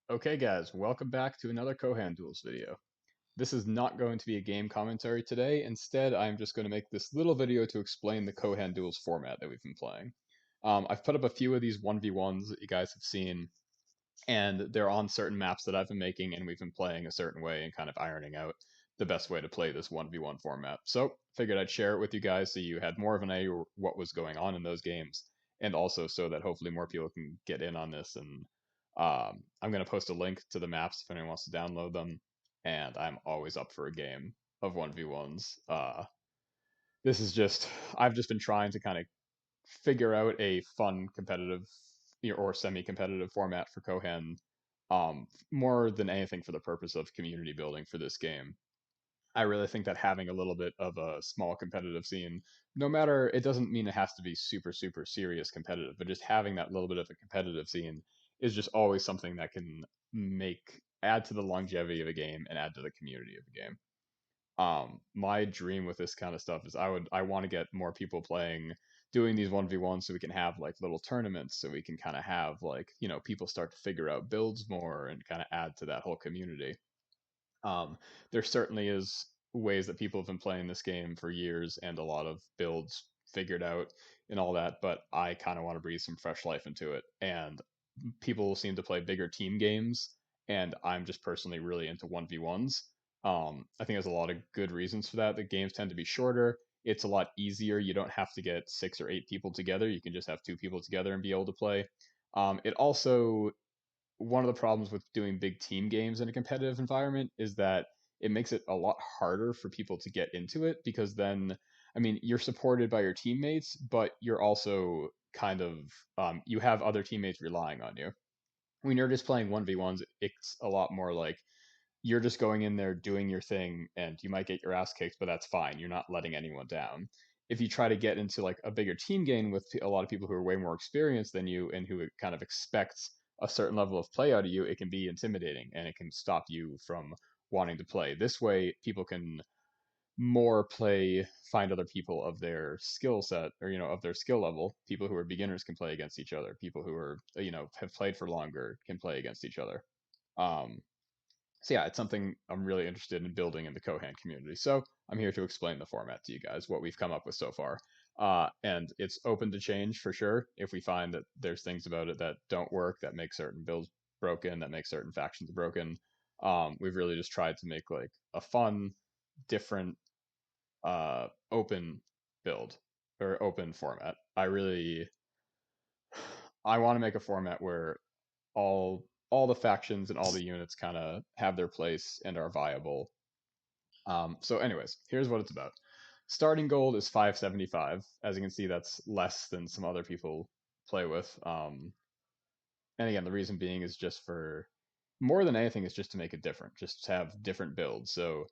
Okay guys, welcome back to another Kohan Duels video. This is not going to be a game commentary today. Instead, I'm just going to make this little video to explain the Kohan Duels format that we've been playing. I've put up a few of these 1v1s that you guys have seen, and they're on certain maps that I've been making, and we've been playing a certain way and kind of ironing out the best way to play this 1v1 format. So, figured I'd share it with you guys so you had more of an idea what was going on in those games, and also so that hopefully more people can get in on this. And I'm going to post a link to the maps if anyone wants to download them, and I'm always up for a game of 1v1s. This is just, I've just been trying to kind of figure out a fun competitive or semi-competitive format for Kohen, more than anything for the purpose of community building for this game. I really think that having a little bit of a small competitive scene, no matter, it doesn't mean it has to be super, super serious competitive, but just having that little bit of a competitive scene is just always something that can add to the longevity of a game and add to the community of a game. My dream with this kind of stuff is I want to get more people playing, doing these 1v1s so we can have like little tournaments, so we can kind of have like, people start to figure out builds more and kind of add to that whole community. There certainly is ways that people have been playing this game for years and a lot of builds figured out and all that, but I kind of want to breathe some fresh life into it. And people seem to play bigger team games, and I'm just personally really into 1v1s. I think there's a lot of good reasons for that. The games tend to be shorter. It's a lot easier. You don't have to get 6 or 8 people together. You can just have 2 people together and be able to play. It also, one of the problems with doing big team games in a competitive environment is that it makes it a lot harder for people to get into it, because then, I mean, you're supported by your teammates, but you're also kind of, you have other teammates relying on you. When you're just playing 1v1s, it's a lot more like you're just going in there doing your thing, and you might get your ass kicked, but that's fine. You're not letting anyone down. If you try to get into like a bigger team game with a lot of people who are way more experienced than you and who kind of expects a certain level of play out of you, it can be intimidating and it can stop you from wanting to play. This way, people can more play, find other people of their skill set, or of their skill level. People who are beginners can play against each other. People who are have played for longer can play against each other. Um, so yeah, it's something I'm really interested in building in the Kohan community. So I'm here to explain the format to you guys, what we've come up with so far. And it's open to change for sure. If we find that there's things about it that don't work, that make certain builds broken, that make certain factions broken, we've really just tried to make like a fun, different, open build or open format. I want to make a format where all the factions and all the units kind of have their place and are viable. So, anyways, here's what it's about. Starting gold is 575. As you can see, that's less than some other people play with. And again, the reason being is just for, more than anything, is just to make it different, just to have different builds. So,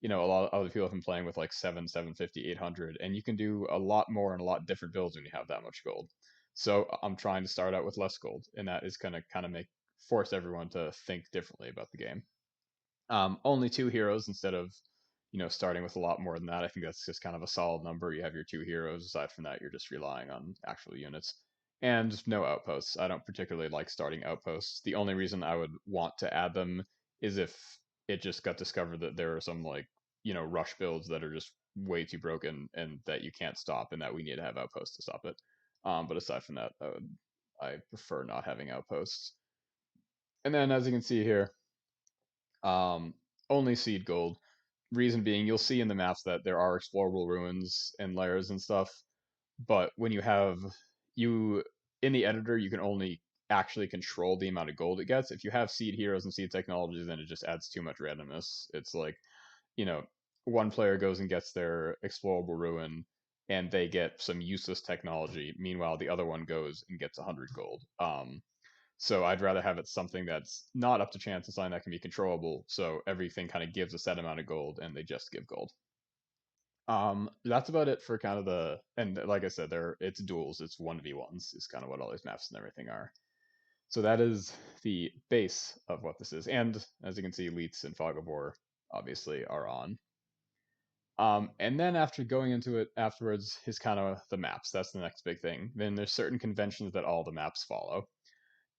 a lot of other people have been playing with like 750, 800, and you can do a lot more and a lot different builds when you have that much gold. So I'm trying to start out with less gold, and that is going to kind of make force everyone to think differently about the game. Only 2 heroes instead of starting with a lot more than that. I think that's just kind of a solid number. You have your 2 heroes. Aside from that, you're just relying on actual units. And no outposts. I don't particularly like starting outposts. The only reason I would want to add them is if it just got discovered that there are some like rush builds that are just way too broken and that you can't stop, and that we need to have outposts to stop it. But aside from that, I prefer not having outposts. And then, as you can see here, um, only seed gold. Reason being, you'll see in the maps that there are explorable ruins and layers and stuff, but when you in the editor, you can only actually control the amount of gold it gets. If you have seed heroes and seed technologies, then it just adds too much randomness. It's like, you know, one player goes and gets their explorable ruin and they get some useless technology. Meanwhile, the other one goes and gets 100 gold. So I'd rather have it something that's not up to chance and something that can be controllable. So everything kind of gives a set amount of gold, and they just give gold. That's about it for kind of and like I said, it's duels, it's 1v1s, is kind of what all these maps and everything are. So that is the base of what this is. And as you can see, Leets and Fog of War obviously are on. And then after going into it afterwards is kind of the maps. That's the next big thing. Then there's certain conventions that all the maps follow.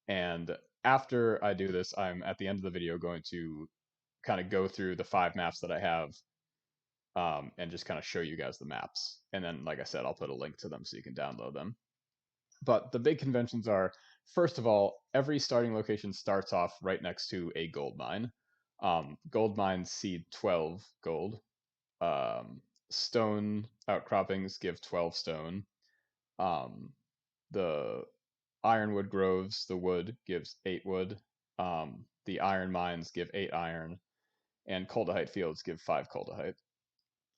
And after I do this, I'm at the end of the video going to kind of go through the 5 maps that I have, and just kind of show you guys the maps. And then, like I said, I'll put a link to them so you can download them. But the big conventions are, first of all, every starting location starts off right next to a gold mine. Gold mines seed 12 gold. Um, Stone outcroppings give 12 stone. Um, the ironwood groves, the wood gives 8 wood. The iron mines give 8 iron, and coldahite fields give 5 coldahite.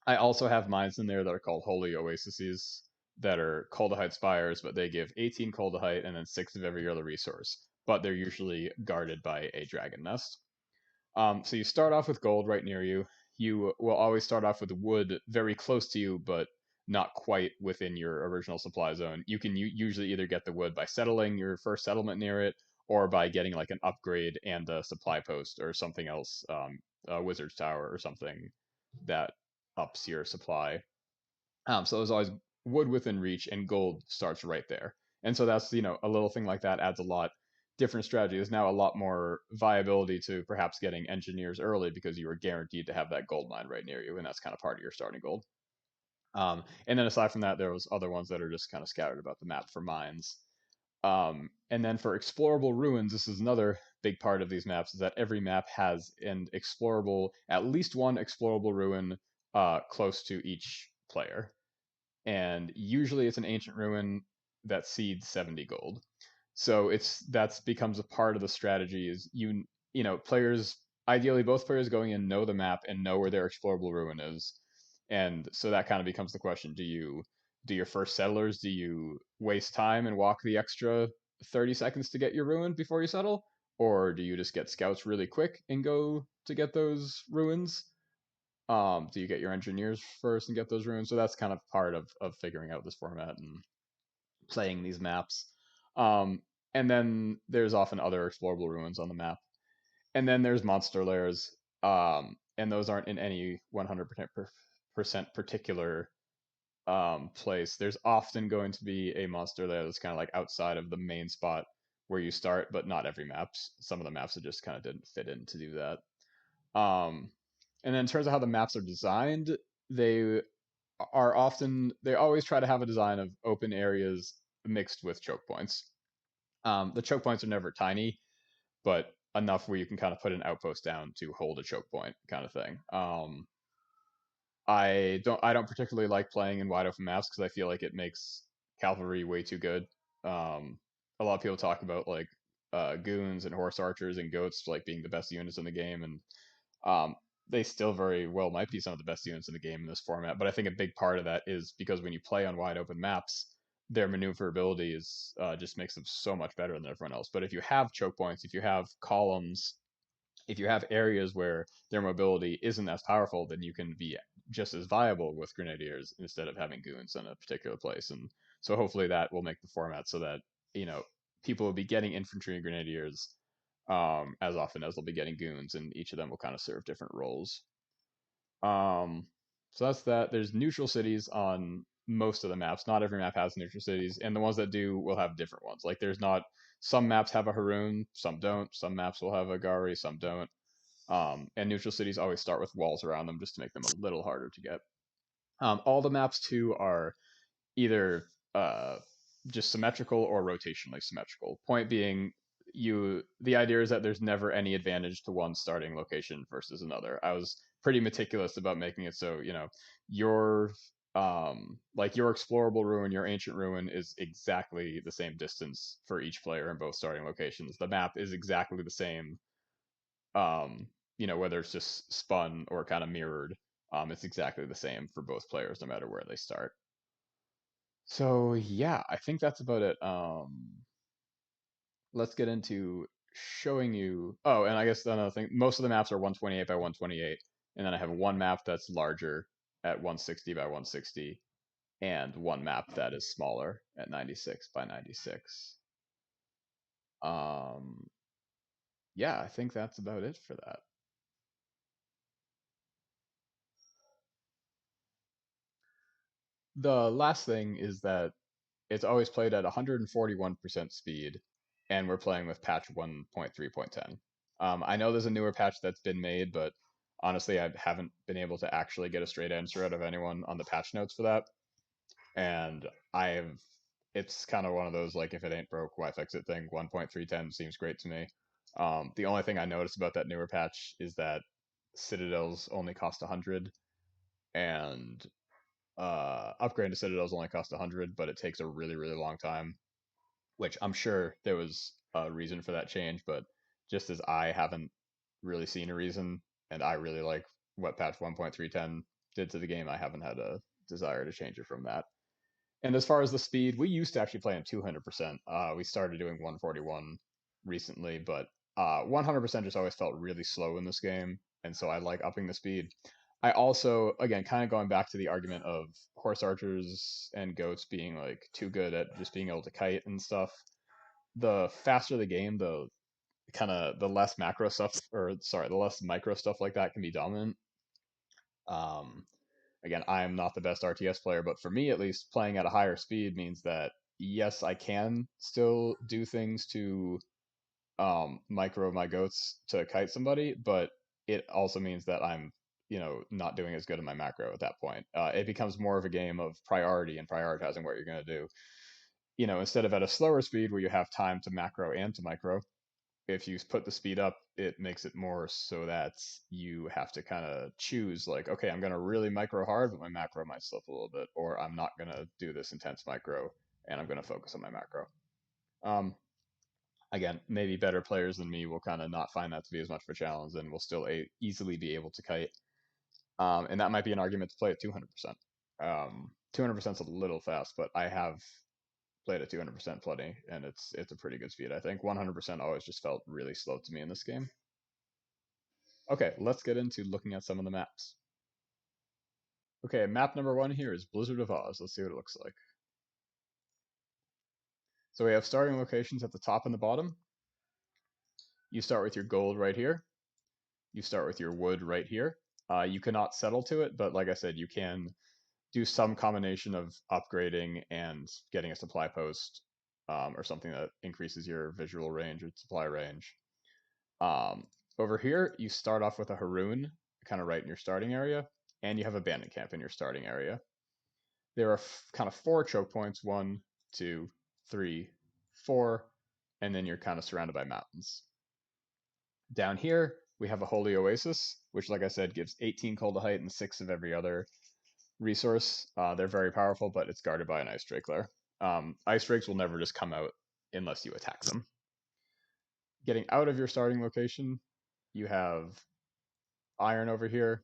I also have mines in there that are called holy oases that are coldahite spires, but they give 18 coldahite and then 6 of every other resource. But they're usually guarded by a dragon nest. So you start off with gold right near you. You will always start off with wood very close to you, but not quite within your original supply zone. You can usually either get the wood by settling your first settlement near it, or by getting like an upgrade and a supply post or something else, a wizard's tower or something that ups your supply. So there's always wood within reach, and gold starts right there. And so that's, a little thing like that adds a lot different strategy. There's now a lot more viability to perhaps getting engineers early because you are guaranteed to have that gold mine right near you, and that's kind of part of your starting gold. And then aside from that, there was other ones that are just kind of scattered about the map for mines. And then for explorable ruins, this is another big part of these maps, is that every map has an explorable, at least one explorable ruin close to each player, and usually it's an ancient ruin that seeds 70 gold. So that's becomes a part of the strategy. Is players, ideally both players going in know the map and know where their explorable ruin is, and so that kind of becomes the question: do your first settlers, do you waste time and walk the extra 30 seconds to get your ruin before you settle, or do you just get scouts really quick and go to get those ruins? Do you get your engineers first and get those runes? So that's kind of part of figuring out this format and playing these maps. Um, and then there's often other explorable ruins on the map. And then there's monster lairs, and those aren't in any 100% particular place. There's often going to be a monster lair that's kind of like outside of the main spot where you start, but not every map. Some of the maps that just kind of didn't fit in to do that. Um, and then in terms of how the maps are designed, they they always try to have a design of open areas mixed with choke points. The choke points are never tiny, but enough where you can kind of put an outpost down to hold a choke point, kind of thing. I don't particularly like playing in wide open maps because I feel like it makes cavalry way too good. A lot of people talk about like goons and horse archers and goats like being the best units in the game, and um, they still very well might be some of the best units in the game in this format. But I think a big part of that is because when you play on wide open maps, their maneuverability is just makes them so much better than everyone else. But if you have choke points, if you have columns, if you have areas where their mobility isn't as powerful, then you can be just as viable with grenadiers instead of having goons in a particular place. And so hopefully that will make the format so that you know people will be getting infantry and grenadiers as often as they'll be getting goons, and each of them will kind of serve different roles. Um, so that's that. There's neutral cities on most of the maps. Not every map has neutral cities, and the ones that do will have different ones. Like there's not some maps have a Haroon, some don't. Some maps will have a Gari, some don't. And neutral cities always start with walls around them just to make them a little harder to get. All the maps too are either just symmetrical or rotationally symmetrical. Point being, the idea is that there's never any advantage to one starting location versus another. I was pretty meticulous about making it so your like your explorable ruin, your ancient ruin is exactly the same distance for each player in both starting locations. The map is exactly the same. Um, whether it's just spun or kind of mirrored, it's exactly the same for both players no matter where they start. So yeah, I think that's about it. Let's get into showing you. Oh, and I guess another thing, most of the maps are 128 by 128, and then I have one map that's larger at 160 by 160, and one map that is smaller at 96 by 96. Um, yeah, I think that's about it for that. The last thing is that it's always played at 141% speed, and we're playing with patch 1.3.10. I know there's a newer patch that's been made, but honestly, I haven't been able to actually get a straight answer out of anyone on the patch notes for that. And I've it's kind of one of those like if it ain't broke, why fix it thing. 1.310 seems great to me. The only thing I noticed about that newer patch is that citadels only cost 100, and upgrading to citadels only cost 100, but it takes a really really long time. Which I'm sure there was a reason for that change, but just as I haven't really seen a reason, and I really like what patch 1.310 did to the game, I haven't had a desire to change it from that. And as far as the speed, we used to actually play in 200%. We started doing 141 recently, but 100% just always felt really slow in this game, and so I like upping the speed. I also, again, kind of going back to the argument of horse archers and goats being like too good at just being able to kite and stuff. The faster the game, the kind of the less macro stuff, or sorry, the less micro stuff like that can be dominant. Um, Again, I am not the best RTS player, but for me at least, playing at a higher speed means that yes, I can still do things to micro my goats to kite somebody, but it also means that I'm not doing as good in my macro at that point. It becomes more of a game of priority and prioritizing what you're going to do. Instead of at a slower speed where you have time to macro and to micro, if you put the speed up, it makes it more so that you have to kind of choose like, okay, I'm going to really micro hard, but my macro might slip a little bit, or I'm not going to do this intense micro and I'm going to focus on my macro. Um, Again, maybe better players than me will kind of not find that to be as much of a challenge and will still easily be able to kite. And that might be an argument to play at 200%. 200% is a little fast, but I have played at 200% plenty, and it's a pretty good speed. I think 100% always just felt really slow to me in this game. Okay, let's get into looking at some of the maps. Okay, map number one here is Blizzard of Oz. Let's see what it looks like. So we have starting locations at the top and the bottom. You start with your gold right here. You start with your wood right here. You cannot settle to it, but like I said, you can do some combination of upgrading and getting a supply post, or something that increases your visual range or supply range. Um, Over here, you start off with a Haroon, kind of right in your starting area, and you have a bandit camp in your starting area. There are kind of four choke points: one, two, three, four, and then you're kind of surrounded by mountains. Down here, we have a holy oasis, which, like I said, gives 18 cold to height and 6 of every other resource. They're very powerful, but it's guarded by an ice drake there. Ice drakes will never just come out unless you attack them. Getting out of your starting location, you have iron over here,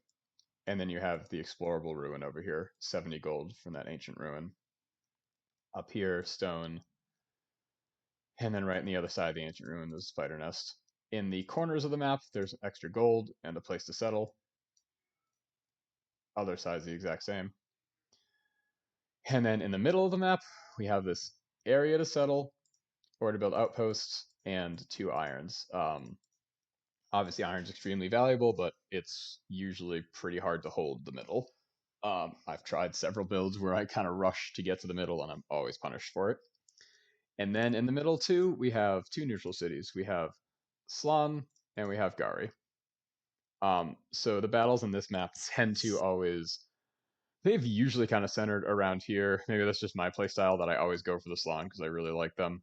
and then you have the explorable ruin over here, 70 gold from that ancient ruin. Up here, stone, and then right on the other side of the ancient ruin, there's a spider nest. In the corners of the map, there's extra gold and a place to settle. Other side's the exact same. And then in the middle of the map, we have this area to settle or to build outposts and two irons. Obviously, iron's extremely valuable, but it's usually pretty hard to hold the middle. I've tried several builds where I kind of rush to get to the middle, and I'm always punished for it. And then in the middle too, we have two neutral cities. We have Slan and we have Gari. So the battles in this map tend to always they've usually kind of centered around here. Maybe that's just my playstyle that I always go for the Slan because I really like them.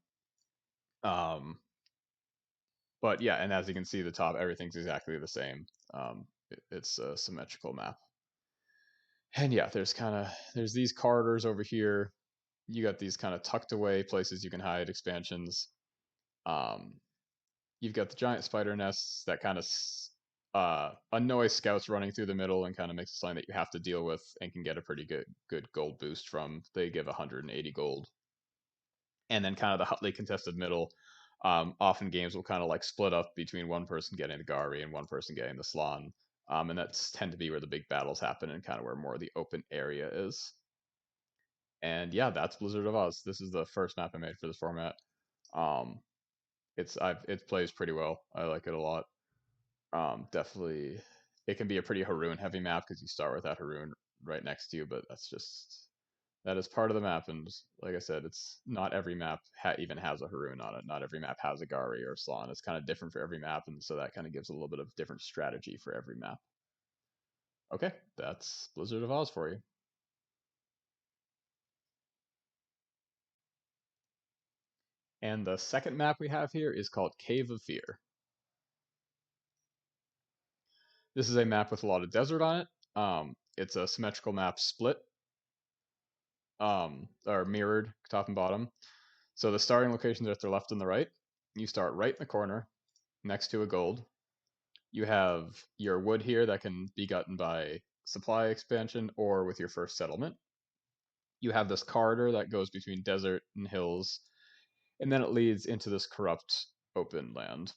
Um, but yeah, and as you can see, the top everything's exactly the same. It's a symmetrical map. And yeah, there's these corridors over here. You got these kind of tucked away places you can hide expansions. Um, you've got the giant spider nests that kind of annoy scouts running through the middle and kind of makes it something that you have to deal with and can get a pretty good gold boost from. They give 180 gold, and then kind of the hotly contested middle. Often games will kind of like split up between one person getting the Gari and one person getting the Slan, and that's tend to be where the big battles happen and kind of where more of the open area is. And yeah, that's Blizzard of Oz. This is the first map I made for this format. Um, it plays pretty well. I like it a lot. Definitely, it can be a pretty Haroon heavy map because you start with that Haroon right next to you, but that's just That is part of the map, and like I said, it's not every map even has a Haroon on it. Not every map has a Gari or Slan. It's kind of different for every map, and so that kind of gives a little bit of different strategy for every map. Okay, that's Blizzard of Oz for you. And the second map we have here is called Cave of Fear. This is a map with a lot of desert on it. It's a symmetrical map split, or mirrored top and bottom. So the starting locations are at the left and the right. You start right in the corner next to a gold. You have your wood here that can be gotten by supply expansion or with your first settlement. You have this corridor that goes between desert and hills, and then it leads into this corrupt open land.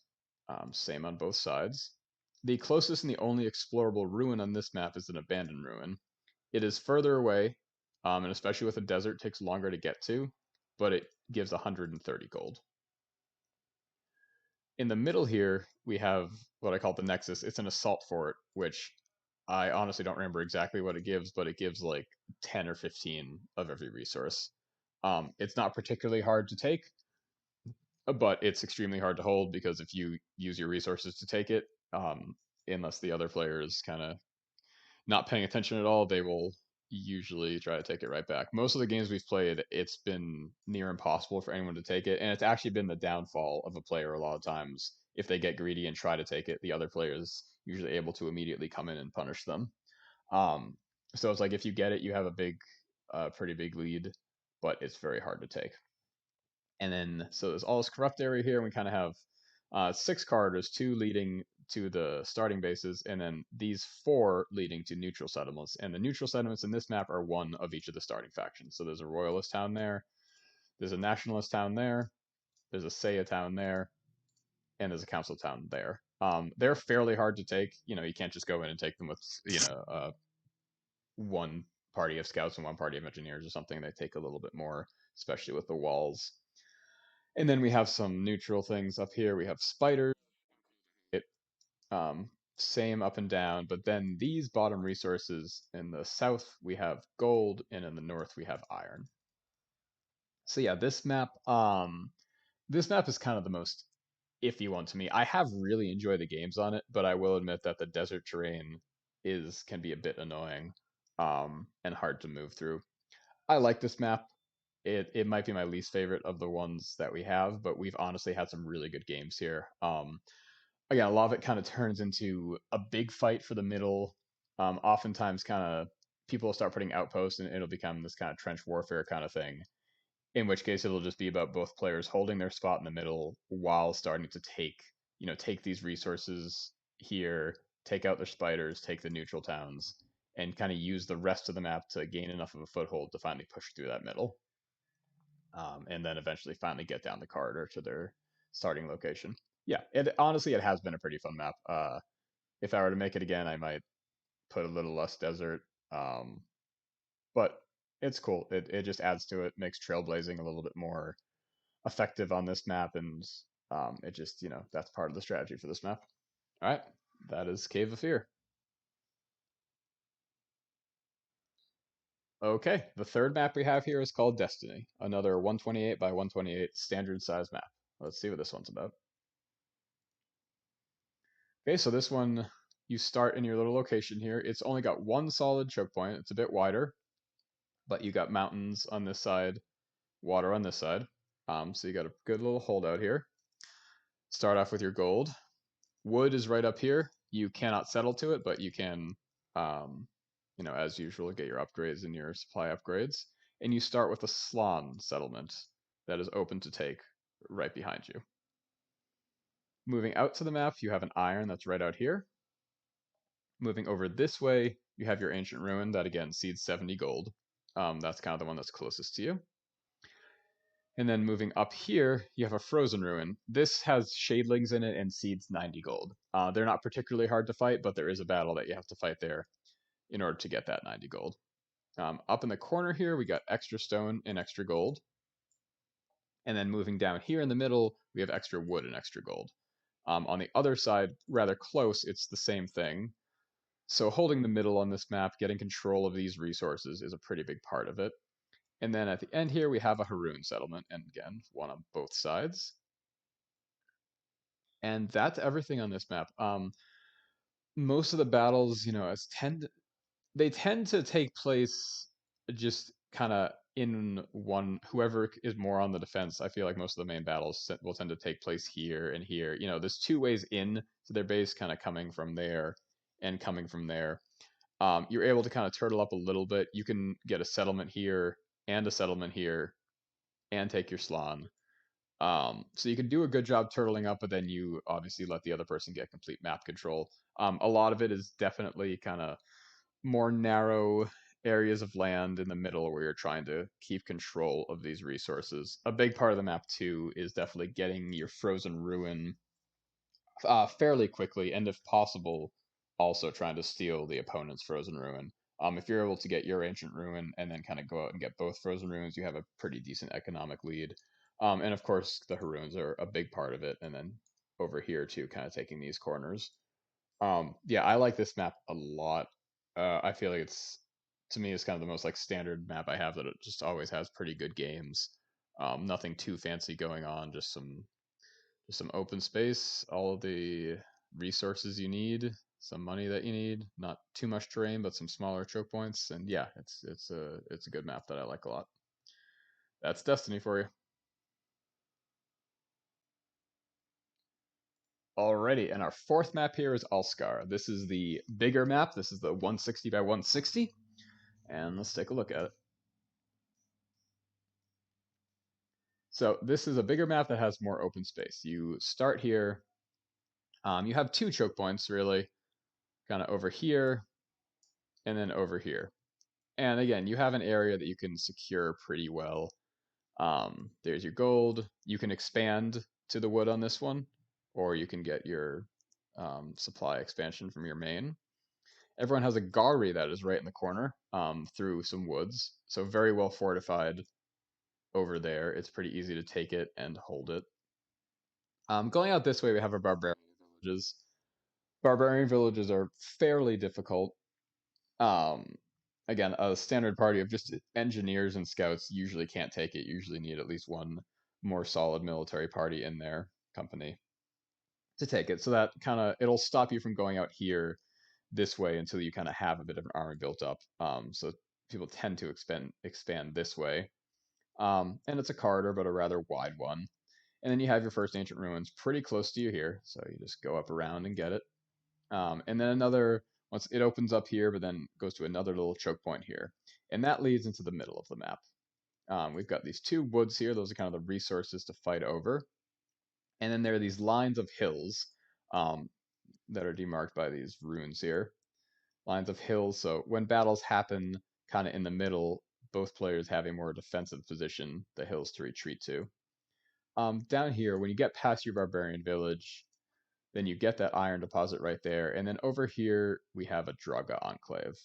Same on both sides. The closest and the only explorable ruin on this map is an abandoned ruin. It is further away, and especially with a desert, takes longer to get to, but it gives 130 gold. In the middle here, we have what I call the Nexus. It's an assault fort, which I honestly don't remember exactly what it gives, but it gives like 10 or 15 of every resource. It's not particularly hard to take, but it's extremely hard to hold because if you use your resources to take it, unless the other player is kind of not paying attention at all, they will usually try to take it right back. Most of the games we've played, it's been near impossible for anyone to take it, and it's actually been the downfall of a player a lot of times. If they get greedy and try to take it, the other player is usually able to immediately come in and punish them. Um, so it's like if you get it, you have a pretty big lead, but it's very hard to take. And then so there's all this corrupt area here, and we kind of have six corridors, two leading to the starting bases, and then these four leading to neutral settlements. And the neutral settlements in this map are one of each of the starting factions. So there's a royalist town there, there's a nationalist town there, there's a Saya town there, and there's a council town there. They're fairly hard to take. You know, you can't just go in and take them with one party of scouts and one party of engineers or something. They take a little bit more, especially with the walls. And then we have some neutral things up here. We have spiders. It same up and down, but then these bottom resources in the south we have gold, and in the north we have iron. So yeah, this map is kind of the most iffy one to me. I have really enjoyed the games on it, but I will admit that the desert terrain is can be a bit annoying, and hard to move through. I like this map. It might be my least favorite of the ones that we have, but we've honestly had some really good games here. Again, a lot of it kind of turns into a big fight for the middle. Oftentimes, kind of people will start putting outposts, and it'll become this kind of trench warfare kind of thing. In which case, it'll just be about both players holding their spot in the middle while starting to take these resources here, take out their spiders, take the neutral towns, and kind of use the rest of the map to gain enough of a foothold to finally push through that middle, and then eventually finally get down the corridor to their starting location. Yeah, it honestly it has been a pretty fun map. If I were to make it again, I might put a little less desert, um, but it's cool. It just adds to it, makes trailblazing a little bit more effective on this map, and it just that's part of the strategy for this map. All right, that is Cave of Fear. Okay, the third map we have here is called Destiny, another 128 by 128 standard size map. Let's see what this one's about. Okay, so this one, you start in your little location here. It's only got one solid choke point. It's a bit wider, but you got mountains on this side, water on this side. So you got a good little holdout here. Start off with your gold. Wood is right up here. You cannot settle to it, but you can, um, as usual, get your upgrades and your supply upgrades. And you start with a Slan settlement that is open to take right behind you. Moving out to the map, you have an iron that's right out here. Moving over this way, you have your ancient ruin that again seeds 70 gold. That's kind of the one that's closest to you. And then moving up here, you have a frozen ruin. This has shadelings in it and seeds 90 gold. They're not particularly hard to fight, but there is a battle that you have to fight there in order to get that 90 gold. Up in the corner here, we got extra stone and extra gold. And then moving down here in the middle, we have extra wood and extra gold. On the other side, rather close, it's the same thing. So holding the middle on this map, getting control of these resources is a pretty big part of it. And then at the end here, we have a Haroon settlement, and again, one on both sides. And that's everything on this map. Most of the battles, as they tend to take place just kind of in one. Whoever is more on the defense, I feel like most of the main battles will tend to take place here and here. There's two ways in to their base, kind of coming from there and coming from there. You're able to kind of turtle up a little bit. You can get a settlement here and a settlement here and take your Slan. So you can do a good job turtling up, but then you obviously let the other person get complete map control. A lot of it is definitely kind of more narrow areas of land in the middle where you're trying to keep control of these resources. A big part of the map too is definitely getting your frozen ruin fairly quickly, and if possible, also trying to steal the opponent's frozen ruin. If you're able to get your ancient ruin and then kind of go out and get both frozen ruins, you have a pretty decent economic lead. And of course, the Haroons are a big part of it. And then over here too, kind of taking these corners. Yeah, I like this map a lot. I feel like to me, it's kind of the most like standard map I have that it just always has pretty good games. Nothing too fancy going on, just some open space, all of the resources you need, some money that you need, not too much terrain, but some smaller choke points, and yeah, it's a good map that I like a lot. That's Destiny for you. Alrighty, and our fourth map here is Alskar. This is the bigger map. This is the 160 by 160, and let's take a look at it. So this is a bigger map that has more open space. You start here. You have two choke points really, kind of over here and then over here. And again, you have an area that you can secure pretty well. There's your gold. You can expand to the wood on this one, or you can get your supply expansion from your main. Everyone has a Gari that is right in the corner through some woods. So very well fortified over there. It's pretty easy to take it and hold it. Going out this way, we have our barbarian villages. Barbarian villages are fairly difficult. Um, Again, a standard party of just engineers and scouts usually can't take it. Usually need at least one more solid military party in their company to take it. So that kind of it'll stop you from going out here this way until you kind of have a bit of an army built up. So people tend to expand this way. And it's a corridor, but a rather wide one. And then you have your first ancient ruins pretty close to you here. So you just go up around and get it. And then another, once it opens up here, but then goes to another little choke point here. And that leads into the middle of the map. We've got these two woods here. Those are kind of the resources to fight over. And then there are these lines of hills um, that are demarked by these runes here. Lines of hills. So when battles happen kind of in the middle, both players have a more defensive position, the hills to retreat to. Down here, when you get past your barbarian village, then you get that iron deposit right there. And then over here, we have a Draga enclave.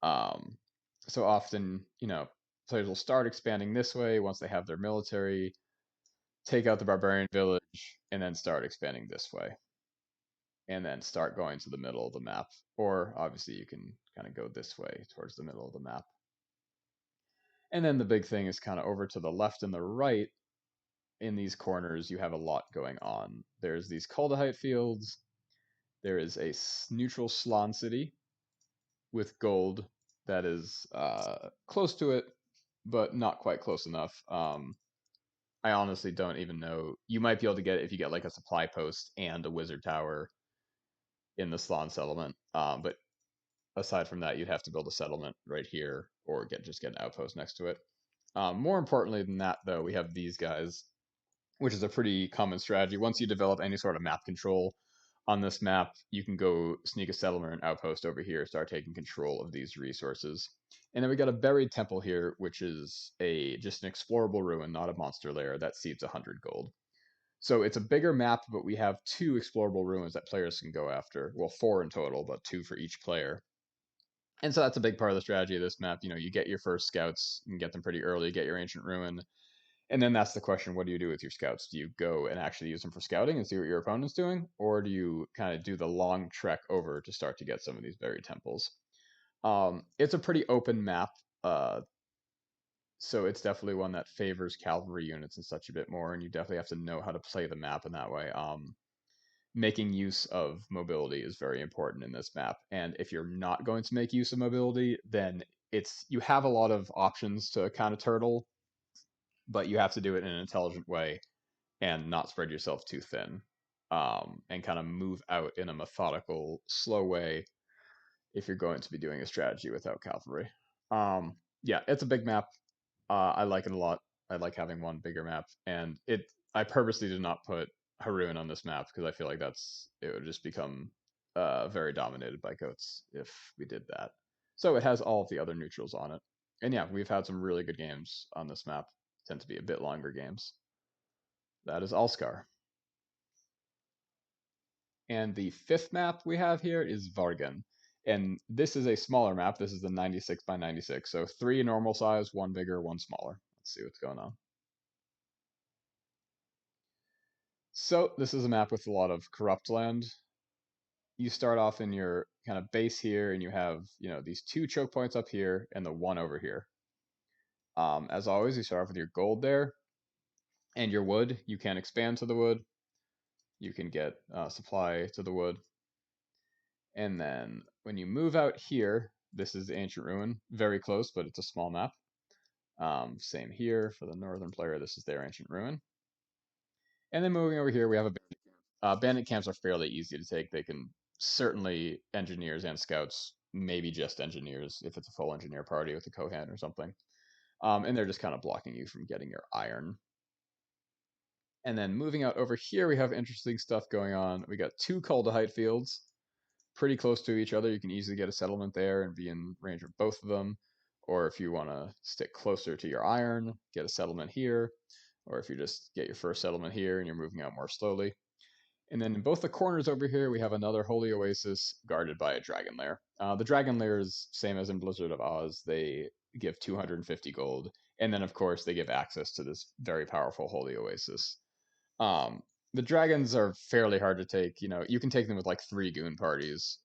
Um, so often, players will start expanding this way once they have their military, take out the barbarian village, and then start expanding this way. And then start going to the middle of the map. Or obviously, you can kind of go this way towards the middle of the map. And then the big thing is kind of over to the left and the right. In these corners, you have a lot going on. There's these Kaldahite fields. There is a neutral Slan city with gold that is close to it, but not quite close enough. I honestly don't even know. You might be able to get it if you get like a supply post and a wizard tower in the Slan settlement. But aside from that, you'd have to build a settlement right here or just get an outpost next to it. More importantly than that, though, we have these guys, which is a pretty common strategy. Once you develop any sort of map control on this map, you can go sneak a settlement and outpost over here, start taking control of these resources. And then we got a buried temple here, which is just an explorable ruin, not a monster lair, that seeds 100 gold. So it's a bigger map, but we have two explorable ruins that players can go after. Well, four in total, but two for each player. And so that's a big part of the strategy of this map. You get your first scouts, you can get them pretty early, get your ancient ruin, and then that's the question, what do you do with your scouts? Do you go and actually use them for scouting and see what your opponent's doing? Or do you kind of do the long trek over to start to get some of these buried temples? It's a pretty open map. So it's definitely one that favors cavalry units and such a bit more, and you definitely have to know how to play the map in that way. Making use of mobility is very important in this map, and if you're not going to make use of mobility, then it's you have a lot of options to kind of turtle, but you have to do it in an intelligent way and not spread yourself too thin, and kind of move out in a methodical, slow way if you're going to be doing a strategy without cavalry. Yeah, it's a big map. I like it a lot. I like having one bigger map, and it. I purposely did not put Haroon on this map because I feel like it would just become very dominated by goats if we did that. So it has all of the other neutrals on it, and yeah, we've had some really good games on this map. Tend to be a bit longer games. That is Alskar. And the fifth map we have here is Vargen. And this is a smaller map. This is the 96 by 96. So three normal size, one bigger, one smaller. Let's see what's going on. So this is a map with a lot of corrupt land. You start off in your kind of base here, and you have, these two choke points up here and the one over here. As always, you start off with your gold there and your wood. You can expand to the wood. You can get supply to the wood. And then when you move out here, this is the Ancient Ruin, very close, but it's a small map. Same here for the northern player. This is their Ancient Ruin. And then moving over here, we have a bandit camps are fairly easy to take. They can certainly engineers and scouts, maybe just engineers if it's a full engineer party with a Kohan or something. And they're just kind of blocking you from getting your iron. And then moving out over here, we have interesting stuff going on. We got two Kuldahite fields pretty close to each other. You can easily get a settlement there and be in range of both of them. Or if you want to stick closer to your iron, get a settlement here. Or if you just get your first settlement here and you're moving out more slowly. And then in both the corners over here, we have another holy oasis guarded by a dragon lair. The dragon lair is same as in Blizzard of Oz. They give 250 gold, and then of course they give access to this very powerful holy oasis. Um, the dragons are fairly hard to take. You can take them with like three goon parties,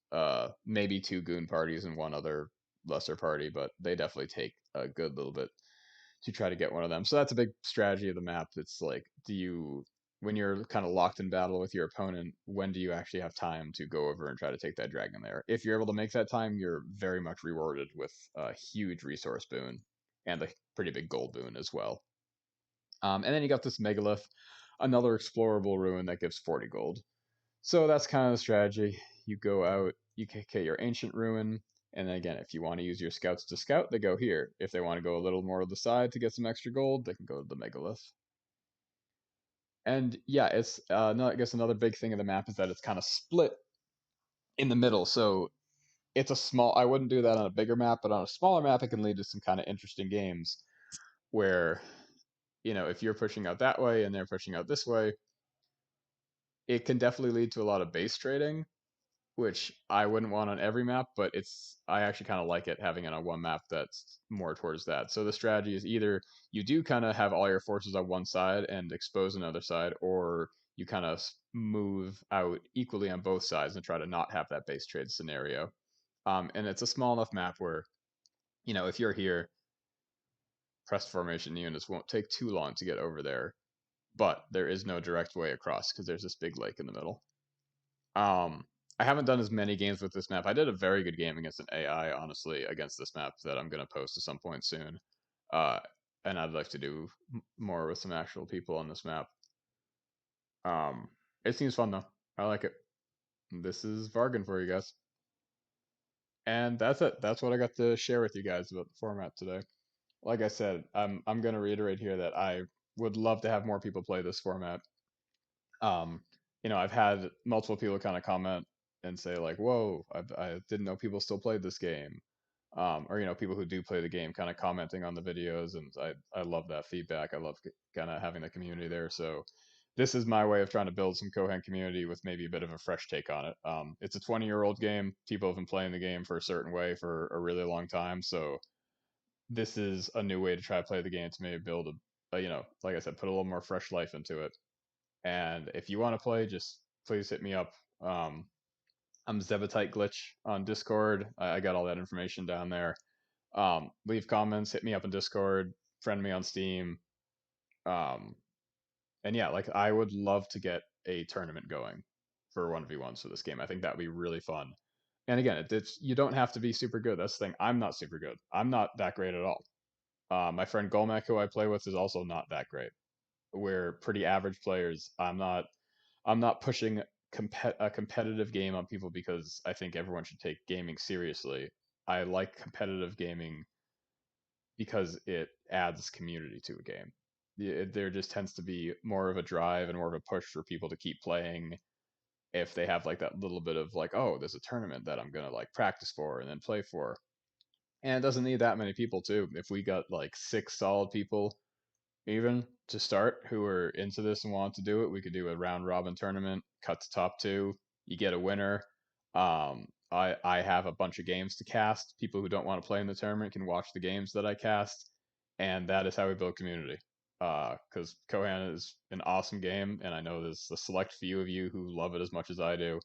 maybe two goon parties and one other lesser party, but they definitely take a good little bit to try to get one of them. So that's a big strategy of the map. It's like, when you're kind of locked in battle with your opponent, when do you actually have time to go over and try to take that dragon there? If you're able to make that time, you're very much rewarded with a huge resource boon and a pretty big gold boon as well. And then you got this megalith, another explorable ruin that gives 40 gold. So that's kind of the strategy. You go out, you get your ancient ruin, and then again, if you want to use your scouts to scout, they go here. If they want to go a little more to the side to get some extra gold, they can go to the megalith. And yeah, it's no, I guess another big thing of the map is that it's kind of split in the middle. So it's a small. I wouldn't do that on a bigger map, but on a smaller map, it can lead to some kind of interesting games where, if you're pushing out that way and they're pushing out this way, it can definitely lead to a lot of base trading, which I wouldn't want on every map, but I actually kind of like it having it on one map that's more towards that. So the strategy is either you do kind of have all your forces on one side and expose another side, or you kind of move out equally on both sides and try to not have that base trade scenario. And it's a small enough map where, if you're here, pressed formation units won't take too long to get over there, but there is no direct way across because there's this big lake in the middle. Um, I haven't done as many games with this map. I did a very good game against an AI, honestly, against this map that I'm going to post at some point soon. Uh, and I'd like to do more with some actual people on this map. Um, it seems fun though. I like it. This is Vargen for you guys. And that's it. That's what I got to share with you guys about the format today. Like I said, I'm going to reiterate here that I would love to have more people play this format. Um, I've had multiple people kind of comment and say like, "Whoa, I didn't know people still played this game," or people who do play the game kind of commenting on the videos, and I love that feedback. I love kind of having the community there. So this is my way of trying to build some Kohen community with maybe a bit of a fresh take on it. It's a 20-year-old game. People have been playing the game for a certain way for a really long time, so this is a new way to try to play the game to maybe build like I said, put a little more fresh life into it. And if you want to play, just please hit me up. I'm Zebetite Glitch on Discord. I got all that information down there. Leave comments, hit me up in Discord. friend me on Steam. Um, and yeah, like I would love to get a tournament going for 1v1s for this game. I think that'd be really fun. And again, it's you don't have to be super good. That's the thing. I'm not super good. I'm not that great at all. My friend Golmek, who I play with, is also not that great. We're pretty average players. I'm not pushing a competitive game on people because I think everyone should take gaming seriously. I like competitive gaming because it adds community to a game. There just tends to be more of a drive and more of a push for people to keep playing if they have like that little bit of like, oh, there's a tournament that I'm gonna like practice for and then play for. And it doesn't need that many people too. If we got like six solid people even to start who are into this and want to do it, we could do a round robin tournament, cut to top two, you get a winner. I have a bunch of games to cast. People who don't want to play in the tournament can watch the games that I cast, and that is how we build community. Because Kohan is an awesome game, and I know there's a select few of you who love it as much as I do,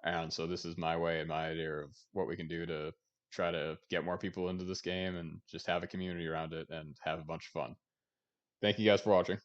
and so this is my way and my idea of what we can do to try to get more people into this game and just have a community around it and have a bunch of fun. Thank you guys for watching.